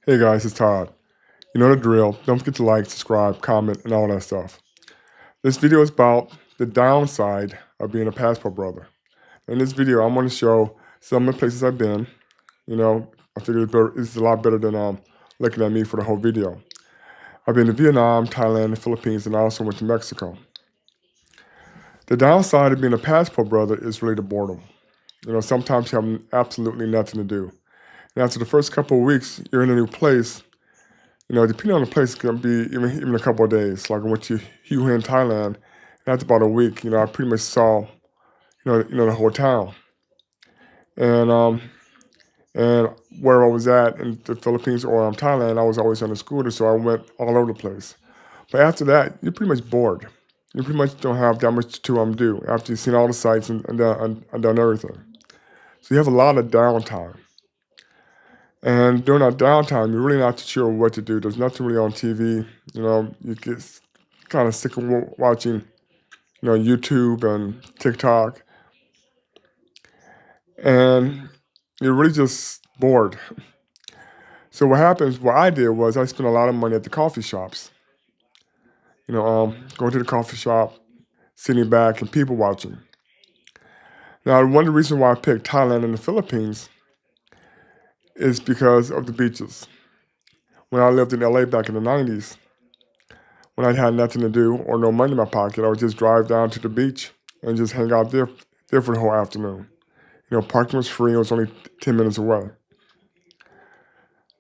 Hey guys, it's Todd. You know the drill. Don't forget to like, subscribe, comment, and all that stuff. This video is about the downside of being a passport brother. In this video, I'm going to show some of the places I've been. I figure it's a lot better than looking at me for the whole video. I've been to Vietnam, Thailand, the Philippines, and I also went to Mexico. The downside of being a passport brother is really the boredom. Sometimes you have absolutely nothing to do. And after the first couple of weeks, you're in a new place. Depending on the place, it can be even a couple of days. Like I went to Hue Hin, Thailand. That's about a week. I pretty much saw the whole town, and and where I was at in the Philippines or Thailand, I was always on a scooter, so I went all over the place. But after that, you're pretty much bored. You pretty much don't have that much to do after you've seen all the sights and done everything. So you have a lot of downtime. And during that downtime, you're really not too sure what to do. There's nothing really on TV. You get kind of sick of watching, YouTube and TikTok, and you're really just bored. So what I did was I spent a lot of money at the coffee shops. Going to the coffee shop, sitting back and people watching. Now, one of the reasons why I picked Thailand and the Philippines is because of the beaches. When I lived in LA back in the 90s, when I had nothing to do or no money in my pocket, I would just drive down to the beach and just hang out there for the whole afternoon. Parking was free. It was only 10 minutes away.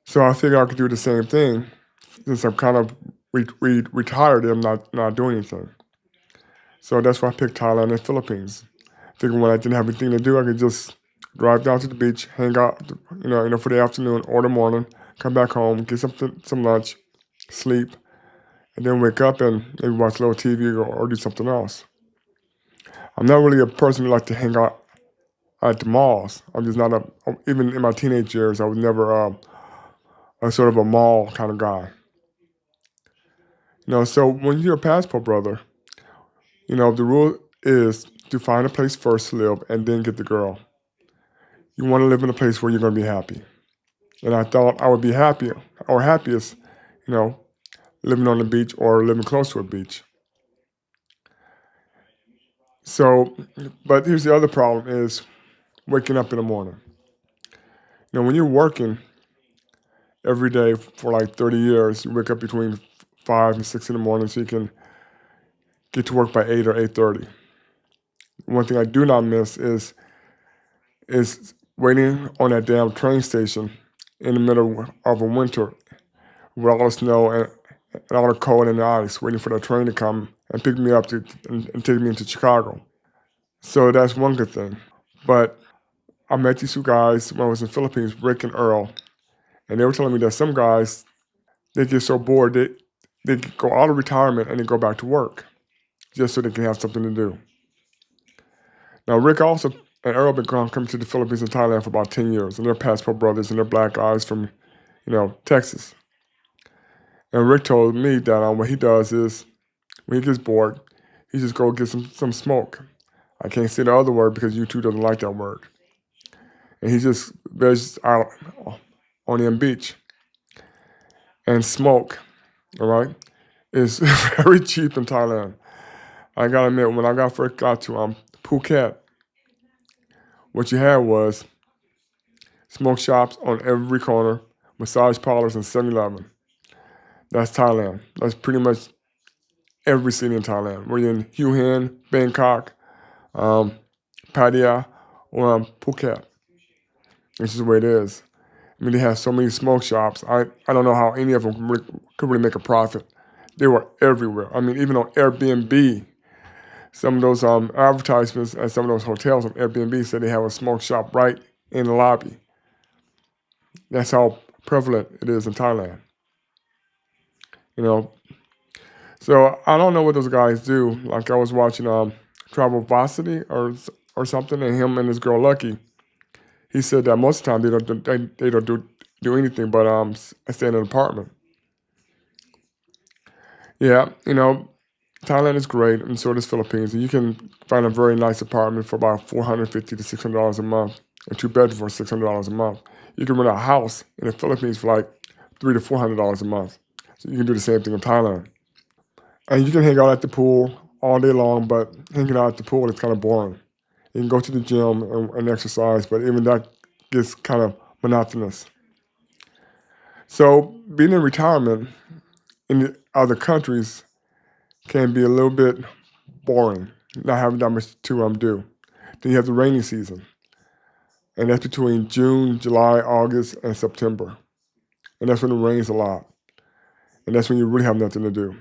So I figured I could do the same thing since I'm kind of retired and I'm not doing anything. So that's why I picked Thailand and Philippines. Figuring when I didn't have anything to do, I could just drive down to the beach, hang out, for the afternoon or the morning, come back home, get some lunch, sleep, and then wake up and maybe watch a little TV or do something else. I'm not really a person who likes to hang out at the malls. I'm just not even in my teenage years, I was never a sort of a mall kind of guy. So when you're a passport brother, the rule is to find a place first to live and then get the girl. You want to live in a place where you're going to be happy. And I thought I would be happier or happiest, living on the beach or living close to a beach. So, but here's the other problem is waking up in the morning. When you're working every day for like 30 years, you wake up between 5 and 6 in the morning so you can get to work by 8 or 8:30. One thing I do not miss is waiting on that damn train station in the middle of a winter with all the snow and all the cold and the ice, waiting for the train to come and pick me up and take me into Chicago. So that's one good thing. But I met these two guys when I was in the Philippines, Rick and Earl, and they were telling me that some guys, they get so bored, they go out of retirement and they go back to work just so they can have something to do. Now, Rick also and Earl been coming to the Philippines and Thailand for about 10 years, and they're passport brothers and they're black guys from, Texas. And Rick told me that what he does is when he gets bored, he just go get some smoke. I can't say the other word because YouTube doesn't like that word. And he just vegs out on the beach and smoke, all right? It's very cheap in Thailand. I gotta admit, when I first got to Phuket, what you had was smoke shops on every corner, massage parlors, and 7-Eleven. That's Thailand. That's pretty much every city in Thailand. We're in Hue Hin, Bangkok, Pattaya, or Phuket. This is the way it is. I mean, they have so many smoke shops. I don't know how any of them could really make a profit. They were everywhere. I mean, even on Airbnb, some of those advertisements at some of those hotels on Airbnb said they have a smoke shop right in the lobby. That's how prevalent it is in Thailand. So I don't know what those guys do. Like I was watching Travel Velocity or something, and him and his girl Lucky. He said that most of the time they don't do anything but stay in an apartment. Yeah, Thailand is great, and so does Philippines. And you can find a very nice apartment for about $450 to $600 a month, and two bedrooms for $600 a month. You can rent a house in the Philippines for like $300 to $400 a month. So you can do the same thing in Thailand. And you can hang out at the pool all day long, but hanging out at the pool is kind of boring. You can go to the gym and exercise, but even that gets kind of monotonous. So being in retirement in the other countries can be a little bit boring, not having that much to do. Then you have the rainy season, and that's between June, July, August, and September. And that's when it rains a lot. And that's when you really have nothing to do.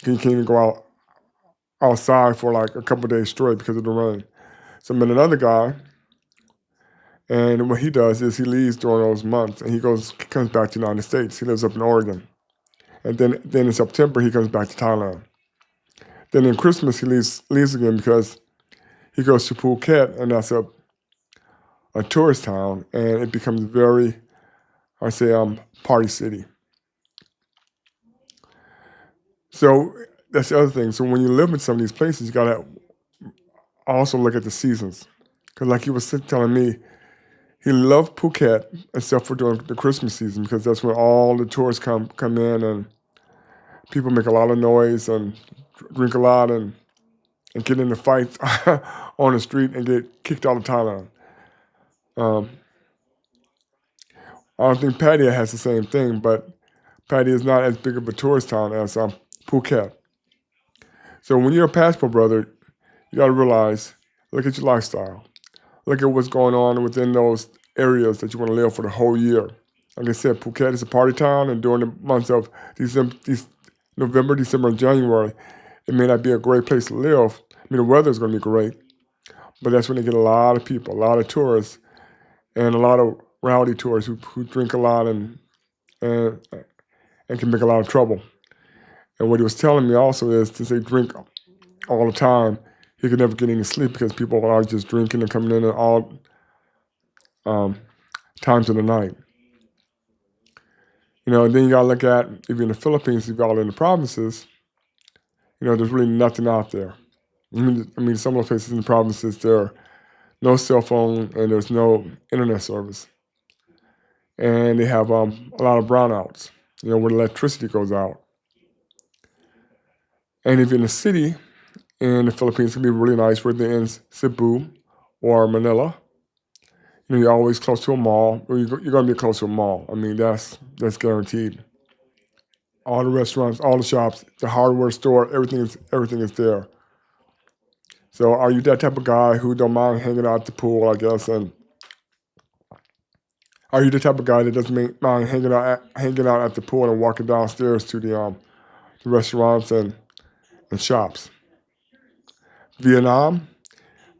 You can't even go outside for like a couple of days straight because of the rain. So I met another guy, and what he does is he leaves during those months, and comes back to the United States. He lives up in Oregon, and then in September he comes back to Thailand. Then in Christmas he leaves again because he goes to Phuket, and that's a tourist town, and it becomes very, I say, party city. So that's the other thing. So when you live in some of these places, you gotta also look at the seasons, because like he was telling me, he loved Phuket except for during the Christmas season because that's when all the tourists come in and people make a lot of noise and drink a lot and get into fights on the street and get kicked out of Thailand. Um, I don't think Pattaya has the same thing, but Pattaya is not as big of a tourist town as Phuket. So when you're a passport brother, you got to realize, look at your lifestyle. Look at what's going on within those areas that you want to live for the whole year. Like I said, Phuket is a party town, and during the months of November, December, and January, it may not be a great place to live. I mean, the weather is going to be great, but that's when they get a lot of people, a lot of tourists, and a lot of rowdy tourists who drink a lot and can make a lot of trouble. And what he was telling me also is, since they drink all the time, he could never get any sleep because people are just drinking and coming in at all times of the night. And then you gotta look at, if you're in the Philippines, if you're all in the provinces, there's really nothing out there. I mean, some of those places in the provinces, there are no cell phone and there's no internet service. And they have a lot of brownouts, where the electricity goes out. And if you're in a city in the Philippines, it can be really nice, whether in Cebu or Manila. You're always close to a mall, or you're going to be close to a mall. I mean, that's guaranteed. All the restaurants, all the shops, the hardware store, everything is there. So are you that type of guy who don't mind hanging out at the pool, I guess? And are you the type of guy that doesn't mind hanging out at the pool and walking downstairs to the restaurants and shops? Vietnam,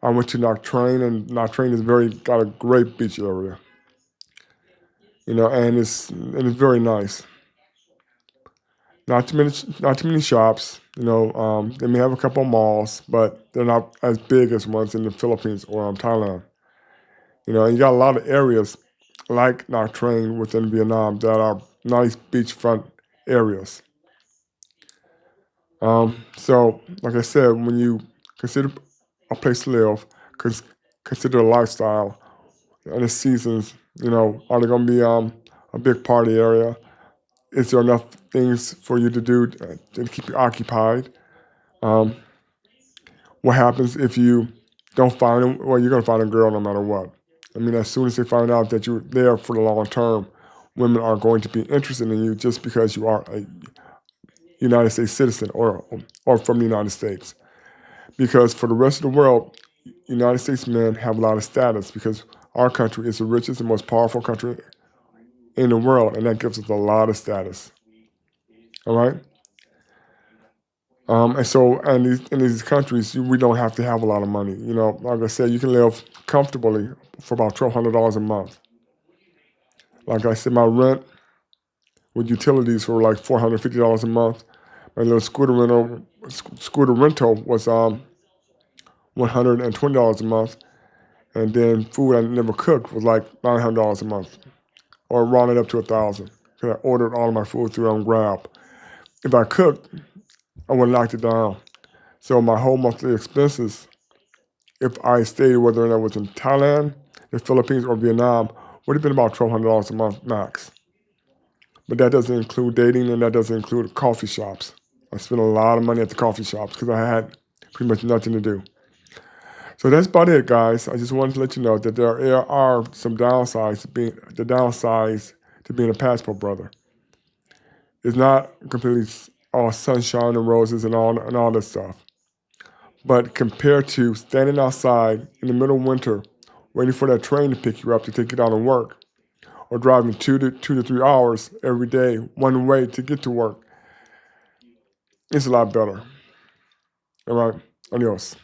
I went to Nha Trang, and Nha Trang is got a great beach area. And it's very nice. Not too many shops. They may have a couple of malls, but they're not as big as ones in the Philippines or Thailand. And you got a lot of areas like Nha Trang within Vietnam that are nice beachfront areas. So, like I said, when you consider a place to live, consider a lifestyle and the seasons. Are there going to be a big party area? Is there enough things for you to do to keep you occupied? Um, what happens if you don't find them? Well, you're going to find a girl no matter what. I mean, as soon as they find out that you're there for the long term, women are going to be interested in you just because you are a United States citizen or from the United States. Because for the rest of the world, United States men have a lot of status because our country is the richest and most powerful country in the world, and that gives us a lot of status. All right? And so, in these countries, we don't have to have a lot of money. Like I said, you can live comfortably for about $1,200 a month. Like I said, my rent with utilities were like $450 a month. My little scooter rental was $120 a month, and then food I never cooked was like $900 a month, or rounded up to $1,000. Because I ordered all of my food through on Grab. If I cooked, I would have knocked it down. So my whole monthly expenses, if I stayed, whether or not it was in Thailand, the Philippines, or Vietnam, would have been about $1,200 a month max. But that doesn't include dating, and that doesn't include coffee shops. I spent a lot of money at the coffee shops because I had pretty much nothing to do. So that's about it, guys. I just wanted to let you know that there are some downsides to being a passport brother. It's not completely all sunshine and roses and all this stuff. But compared to standing outside in the middle of winter, waiting for that train to pick you up to take you down to work, or driving 2 to 3 hours every day one way to get to work, it's a lot better. All right, adios.